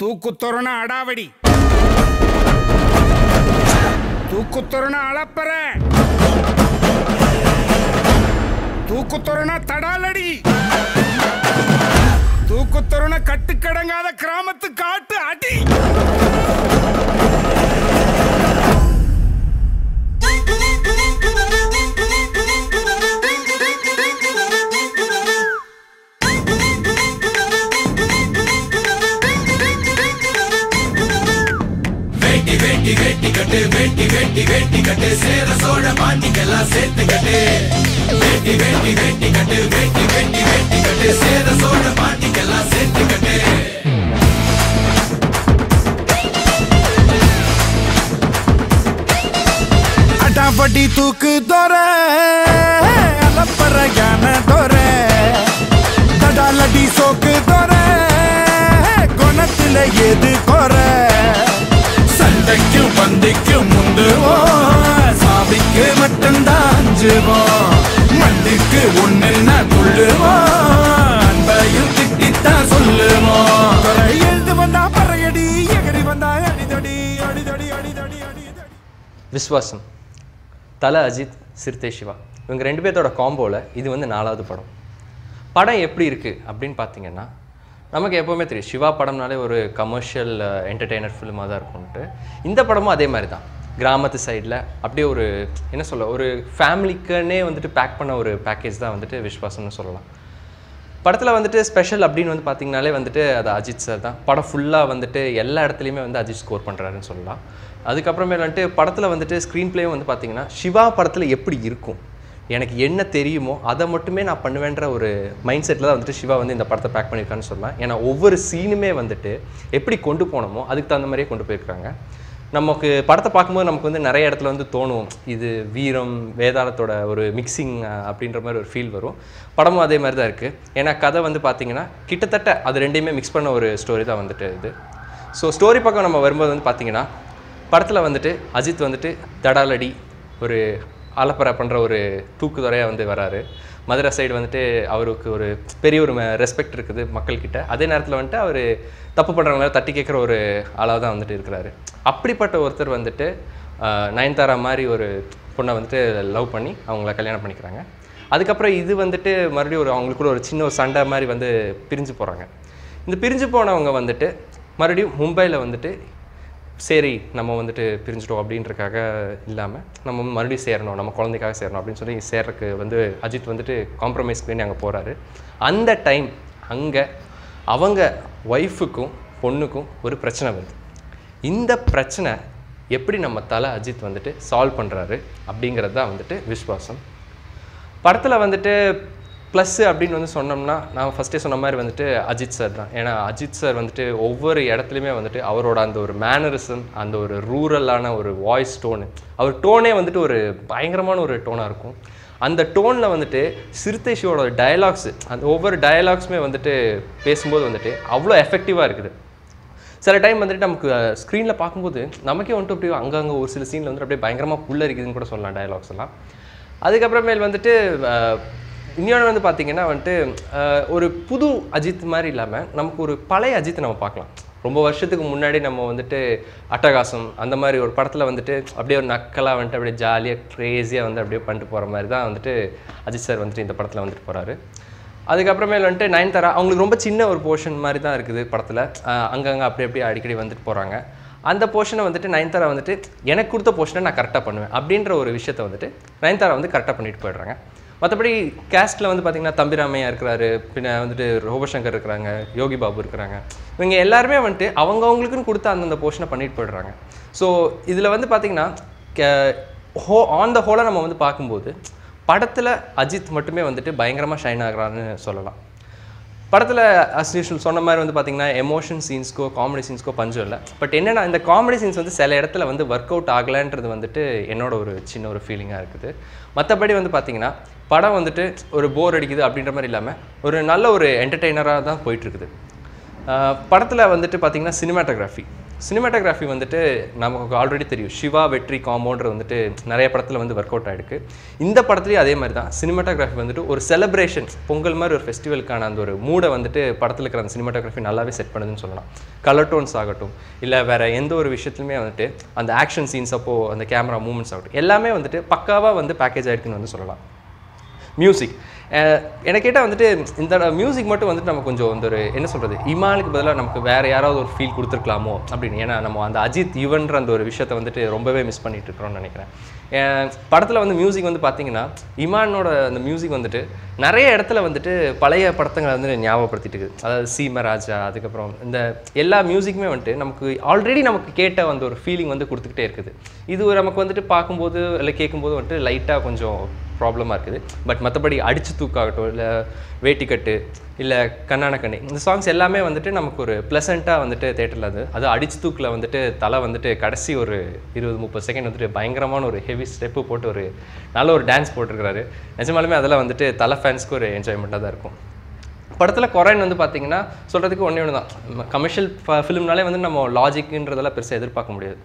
தூக்குத்தொரண அடாவடி, தூக்குத்தொரண அளப்பற, தூக்குத்தொரண தடாலடி, தூக்குத்தொரண கட்டுக்கடங்காத கிராமத்து காட்டு அடி. வேட்டி வேட்டி கட்டு வேட்டி வேட்டி வேட்டி கட்டு சேர சோழ பாண்டிக்கெல்லாம் சேர்த்து கட்டு. வேட்டி வேட்டி வேட்டி கட்டு வேட்டி வேட்டி வேட்டி கட்டு சேர சோழ பாண்டிக்கெல்லாம் சேர்த்து கட்டு. அடாவடி தூக்கு தோற அலப்பற யான தோற தடாலடி சோக்கு தோற குணத்துல எது கோர. சண்டைக்கு பந்திக்கு முந்துவோம், சாவிக்கு மட்டும்தான் அஞ்சுவோம், மண்டிக்கு ஒன்னுன்னா கொள்ளுவோம், அன்பையும் திட்டித்தான் சொல்லுவோம். எழுந்து வந்தா பறையடி, எகரி வந்தா அடிதடி அடிதடி அடிதடி அடிதடி. விஸ்வாசம், தல அஜித், சிறுத்தை சிவா இவங்க 2 பேர்த்தோட காம்போவில் இது வந்து 4வது படம். படம் எப்படி இருக்குது அப்படின்னு பார்த்தீங்கன்னா, நமக்கு எப்போவுமே தெரியும் சிவா படம்னாலே ஒரு கமர்ஷியல் என்டர்டெய்னர் ஃபிலிமாக தான் இருக்கும்ட்டு. இந்த படமும் அதே மாதிரி தான், கிராமத்து சைடில் அப்படியே ஒரு என்ன சொல்ல, ஒரு ஃபேமிலிக்குன்னே வந்துட்டு பேக் பண்ண ஒரு பேக்கேஜ் தான் வந்துட்டு விஸ்வாசம்னு சொல்லலாம். படத்தில் வந்துட்டு ஸ்பெஷல் அப்படின்னு வந்து பார்த்திங்கனாலே வந்துட்டு அது அஜித் சார் தான். படம் ஃபுல்லாக வந்துட்டு எல்லா இடத்துலையுமே வந்து அஜித் ஸ்கோர் பண்ணுறாருன்னு சொல்லலாம். அதுக்கப்புறமேல வந்துட்டு படத்தில் வந்துட்டு ஸ்க்ரீன் பிளேயும் வந்து பார்த்திங்கன்னா சிவா படத்தில் எப்படி இருக்கும், எனக்கு என்ன தெரியுமோ அதை மட்டுமே நான் பண்ணுவேன்ற ஒரு மைண்ட் செட்டில் தான் வந்துட்டு சிவா வந்து இந்த படத்தை பேக் பண்ணியிருக்கான்னு சொல்லலாம். ஏன்னா ஒவ்வொரு சீனுமே வந்துட்டு எப்படி கொண்டு போனோமோ அதுக்கு தகுந்த மாதிரியே கொண்டு போயிருக்காங்க. நமக்கு படத்தை பார்க்கும்போது நமக்கு வந்து நிறைய இடத்துல வந்து தோணும், இது வீரம் வேதாளத்தோட ஒரு மிக்சிங் அப்படின்ற மாதிரி ஒரு ஃபீல் வரும். படமும் அதே மாதிரி தான் இருக்குது. ஏன்னா கதை வந்து பார்த்திங்கன்னா கிட்டத்தட்ட அது 2யுமே மிக்ஸ் பண்ண ஒரு ஸ்டோரி தான் வந்துட்டு இது. ஸோ ஸ்டோரி பக்கம் நம்ம வரும்போது வந்து பார்த்திங்கன்னா படத்தில் வந்துட்டு அஜித் வந்துட்டு தடாலடி ஒரு அலப்பறை பண்ணுற ஒரு தூக்குதுறையாக வந்து வராரு. மதுரை சைடு வந்துட்டு அவருக்கு ஒரு பெரிய ஒரு ரெஸ்பெக்ட் இருக்குது மக்கள்கிட்ட. அதே நேரத்தில் வந்துட்டு அவர் தப்பு பண்ணுறவங்கள தட்டி கேட்குற ஒரு ஆளாக தான் வந்துட்டு இருக்கிறாரு. அப்படிப்பட்ட ஒருத்தர் வந்துட்டு நயன்தாரா மாதிரி ஒரு பொண்ணை வந்துட்டு லவ் பண்ணி அவங்கள கல்யாணம் பண்ணிக்கிறாங்க. அதுக்கப்புறம் இது வந்துட்டு மறுபடியும் ஒரு அவங்களுக்குள்ள ஒரு சின்ன ஒரு சண்டை மாதிரி வந்து பிரிஞ்சு போகிறாங்க. இந்த பிரிஞ்சு போனவங்க வந்துட்டு மறுபடியும் மும்பையில் வந்துட்டு சரி நம்ம வந்துட்டு பிரிஞ்சிட்டோம் அப்படின்றக்காக இல்லாமல் நம்ம மறுபடியும் சேரணும், நம்ம குழந்தைக்காக சேரணும் அப்படின்னு சொல்லி சேர்றதுக்கு வந்து அஜித் வந்துட்டு காம்ப்ரமைஸ் பண்ணி அங்கே போகிறாரு. அந்த டைம் அங்கே அவங்க ஒய்ஃபுக்கும் பொண்ணுக்கும் ஒரு பிரச்சனை வருது. இந்த பிரச்சனை எப்படி நம்ம தல அஜித் வந்துட்டு சால்வ் பண்ணுறாரு அப்படிங்கிறது தான் வந்துட்டு விஸ்வாசம். படத்தில் வந்துட்டு ப்ளஸ்ஸு அப்படின்னு வந்து சொன்னோம்னா நான் ஃபஸ்ட்டே சொன்ன மாதிரி வந்துட்டு அஜித் சார் தான். ஏன்னா அஜித் சார் வந்துட்டு ஒவ்வொரு இடத்துலையுமே வந்துட்டு அவரோட அந்த ஒரு மேனரிசம், அந்த ஒரு ரூரலான ஒரு வாய்ஸ் டோனு, அவர் டோனே வந்துட்டு ஒரு பயங்கரமான ஒரு டோனாக இருக்கும். அந்த டோனில் வந்துட்டு சிறுத்தை சிவோட டயலாக்ஸு, அந்த ஒவ்வொரு டயலாக்ஸுமே வந்துட்டு பேசும்போது வந்துட்டு அவ்வளோ எஃபெக்டிவாக இருக்குது. சில டைம் வந்துட்டு நமக்கு ஸ்க்ரீனில் பார்க்கும்போது நமக்கே வந்துட்டு அப்படியே அங்கங்கே ஒரு சில சீனில் வந்துட்டு அப்படியே பயங்கரமாக புல்லரிக்குதுன்னு கூட சொல்லலாம் டயலாக்ஸ் எல்லாம். அதுக்கப்புறமேல் வந்துட்டு இன்னொன்று வந்து பார்த்திங்கன்னா வந்துட்டு ஒரு புது அஜித் மாதிரி இல்லாமல் நமக்கு ஒரு பழைய அஜித் நம்ம பார்க்கலாம். ரொம்ப வருஷத்துக்கு முன்னாடி நம்ம வந்துட்டு அட்டகாசம் அந்த மாதிரி ஒரு படத்தில் வந்துட்டு அப்படியே ஒரு நக்கலாக வந்துட்டு அப்படியே ஜாலியாக க்ரேஸியாக வந்து அப்படியே பண்ணிட்டு போகிற மாதிரி தான் வந்துட்டு அஜித் சார் வந்துட்டு இந்த படத்தில் வந்துட்டு போகிறாரு. அதுக்கப்புறமேல் வந்துட்டு நயன்தாரா அவங்களுக்கு ரொம்ப சின்ன ஒரு போர்ஷன் மாதிரி தான் இருக்குது படத்தில். அங்கங்கே அப்படியே அடிக்கடி வந்துட்டு போகிறாங்க. அந்த போர்ஷனை வந்துட்டு நயன்தாரா வந்துட்டு எனக்கு கொடுத்த போர்ஷனை நான் கரெக்டாக பண்ணுவேன் அப்படின்ற ஒரு விஷயத்தை வந்துட்டு நயன்தாரா வந்து கரெக்டாக பண்ணிட்டு போயிடுறாங்க. மற்றபடி கேஸ்ட்டில் வந்து பார்த்திங்கன்னா தம்பிராமையா இருக்கிறாரு, பின்ன வந்துட்டு ரோபோசங்கர் இருக்கிறாங்க, யோகி பாபு இருக்கிறாங்க. இவங்க எல்லாருமே வந்துட்டு அவங்கவுங்களுக்குன்னு கொடுத்த அந்தந்த போர்ஷனை பண்ணிட்டு போயிடுறாங்க. ஸோ இதில் வந்து பார்த்திங்கன்னா ஆன் த ஹோலாக நம்ம வந்து பார்க்கும்போது படத்தில் அஜித் மட்டுமே வந்துட்டு பயங்கரமாக ஷைன் ஆகிறான்னு சொல்லலாம். படத்தில் அஸ் யூஷுவல் சொன்ன மாதிரி வந்து பார்த்திங்கன்னா எமோஷன் சீன்ஸ்க்கோ காமெடி சீன்ஸ்க்கோ பஞ்சம் இல்லை. பட் என்னென்னா இந்த காமெடி சீன்ஸ் வந்து சில இடத்துல வந்து ஒர்க் அவுட் ஆகலைன்றது வந்துட்டு என்னோட ஒரு சின்ன ஒரு ஃபீலிங்காக இருக்குது. மற்றபடி வந்து பார்த்திங்கன்னா படம் வந்துட்டு ஒரு போர் அடிக்குது அப்படின்ற மாதிரி இல்லாமல் ஒரு நல்ல ஒரு என்டர்டெய்னராக தான் போயிட்டுருக்குது. படத்தில் வந்துட்டு பார்த்திங்கன்னா சினிமாட்டோகிராஃபி சினிமாட்டோகிராஃபி வந்துட்டு நமக்கு ஆல்ரெடி தெரியும், சிவா வெற்றி காம்போன்றது வந்துட்டு நிறைய படத்தில் வந்து ஒர்க் அவுட் ஆகிருக்கு. இந்த படத்துலேயும் அதே மாதிரி தான் சினிமாட்டோகிராஃபி வந்துட்டு ஒரு செலிப்ரேஷன், பொங்கல் மாதிரி ஒரு ஃபெஸ்டிவலுக்கான அந்த ஒரு மூடை வந்துட்டு படத்தில் இருக்கிற அந்த சினிமாட்டோகிராஃபி நல்லாவே செட் பண்ணுதுன்னு சொல்லலாம். கலர் டோன்ஸ் ஆகட்டும், இல்லை வேறு எந்த ஒரு விஷயத்துலையுமே வந்துட்டு அந்த ஆக்ஷன் சீன்ஸ் அப்போது அந்த கேமரா மூவ்மெண்ட்ஸ் ஆகட்டும், எல்லாமே வந்துட்டு பக்காவாக வந்து பேக்கேஜ் ஆகிருக்குன்னு வந்து சொல்லலாம். மியூசிக் எனக்கு கேட்டால் வந்துட்டு இந்த மியூசிக் மட்டும் வந்துட்டு நம்ம கொஞ்சம் இந்த ஒரு என்ன சொல்கிறது, இமானுக்கு பதிலாக நமக்கு வேறு யாராவது ஒரு ஃபீல் கொடுத்துருக்கலாமோ அப்படின்னு. ஏன்னா நம்ம அந்த அஜித் யுவன்ற அந்த ஒரு விஷயத்தை வந்துட்டு ரொம்பவே மிஸ் பண்ணிகிட்டு இருக்கிறோம்னு நினைக்கிறேன். படத்தில் வந்து மியூசிக் வந்து பார்த்திங்கன்னா இமானோட அந்த மியூசிக் வந்துட்டு நிறைய இடத்துல வந்துட்டு பழைய படத்துங்களை வந்து ஞாபகப்படுத்திட்டு இருக்குது. அதாவது சீமராஜா, அதுக்கப்புறம் இந்த எல்லா மியூசிக்குமே வந்துட்டு நமக்கு ஆல்ரெடி நமக்கு கேட்ட அந்த ஒரு ஃபீலிங் வந்து கொடுத்துக்கிட்டே இருக்குது. இது நமக்கு வந்துட்டு பார்க்கும்போது இல்லை கேட்கும்போது வந்துட்டு லைட்டாக கொஞ்சம் ப்ராப்ளமாக இருக்குது. பட் மற்றபடி அடிச்சு தூக்காகட்டும், இல்லை வேட்டிக்கட்டு, இல்லை கண்ணானக்கண்ணி, இந்த சாங்ஸ் எல்லாமே வந்துட்டு நமக்கு ஒரு ப்ளசண்ட்டாக வந்துட்டு தேட்டரில் அது அடிச்சு தூக்கில் வந்துட்டு தலை வந்துட்டு கடைசி ஒரு 20-30 செகண்ட் வந்துட்டு பயங்கரமான ஒரு ஹெவி ஸ்டெப்பு போட்டு ஒரு நல்ல ஒரு டான்ஸ் போட்டிருக்கிறாரு. நிஜமாலுமே அதெல்லாம் வந்துட்டு தலை ஃபேன்ஸ்க்கு ஒரு என்ஜாய்மெண்ட்டாக தான் இருக்கும். படத்தில் குறைன்னு வந்து பார்த்திங்கன்னா சொல்கிறதுக்கு ஒன்றே ஒன்று தான், கமர்ஷியல் ஃபிலிம்னாலே வந்து நம்ம லாஜிக்குன்றதெல்லாம் பெருசாக எதிர்பார்க்க முடியாது.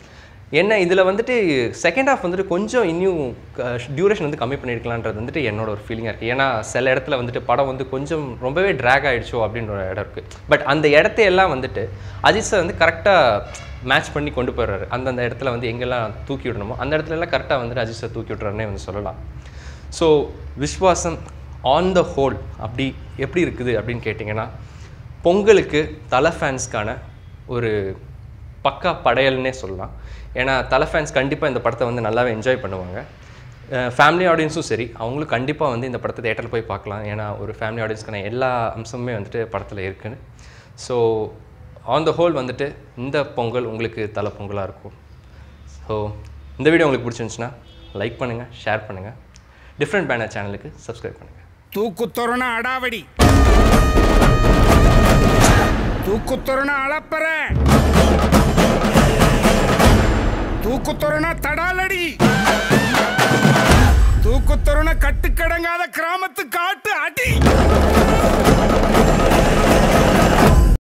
என்ன இதில் வந்துட்டு செகண்ட் ஹாஃப் வந்துட்டு கொஞ்சம் இன்னும் டியூரேஷன் வந்து கம்மி பண்ணியிருக்கலான்றது வந்துட்டு என்னோட ஒரு ஃபீலிங்காக இருக்குது. ஏன்னா சில இடத்துல வந்துட்டு படம் வந்து கொஞ்சம் ரொம்பவே ட்ராக் ஆகிடுச்சோ அப்படின்ற ஒரு இடம் இருக்குது. பட் அந்த இடத்தையெல்லாம் வந்துட்டு அஜித் சார் வந்து கரெக்டாக மேட்ச் பண்ணி கொண்டு போயிடுறாரு. அந்தந்த இடத்துல வந்து எங்கெல்லாம் தூக்கி விடணுமோ அந்த இடத்துலலாம் கரெக்டாக வந்துட்டு அஜித் சார் தூக்கி விட்றாருன்னே வந்து சொல்லலாம். So Viswasam on the whole அப்படி எப்படி இருக்குது அப்படின்னு கேட்டிங்கன்னா, பொங்கலுக்கு தலை ஃபேன்ஸ்க்கான ஒரு பக்கா படையல்னே சொல்லலாம். ஏன்னா தலை ஃபேன்ஸ் கண்டிப்பாக இந்த படத்தை வந்து நல்லாவே என்ஜாய் பண்ணுவாங்க. ஃபேமிலி ஆடியன்ஸும் சரி, அவங்களும் கண்டிப்பாக வந்து இந்த படத்தை தேட்டரில் போய் பார்க்கலாம். ஏன்னா ஒரு ஃபேமிலி ஆடியன்ஸ்க்கான எல்லா அம்சமுமே வந்துட்டு படத்தில் இருக்குன்னு. ஸோ ஆன் த ஹோல் வந்துட்டு இந்த பொங்கல் உங்களுக்கு தலை பொங்கலாக இருக்கும். ஸோ இந்த வீடியோ உங்களுக்கு பிடிச்சிருந்துச்சுன்னா லைக் பண்ணுங்கள், ஷேர் பண்ணுங்கள், டிஃப்ரெண்ட் பேனர் சேனலுக்கு சப்ஸ்கிரைப் பண்ணுங்கள். தூக்குத்தொருண அடாவடி, தூக்குத்தொருண அளப்பற, தூக்குத்தொருண தடாலடி, தூக்குத்தொருண கட்டுக்கடங்காத கிராமத்து காட்டு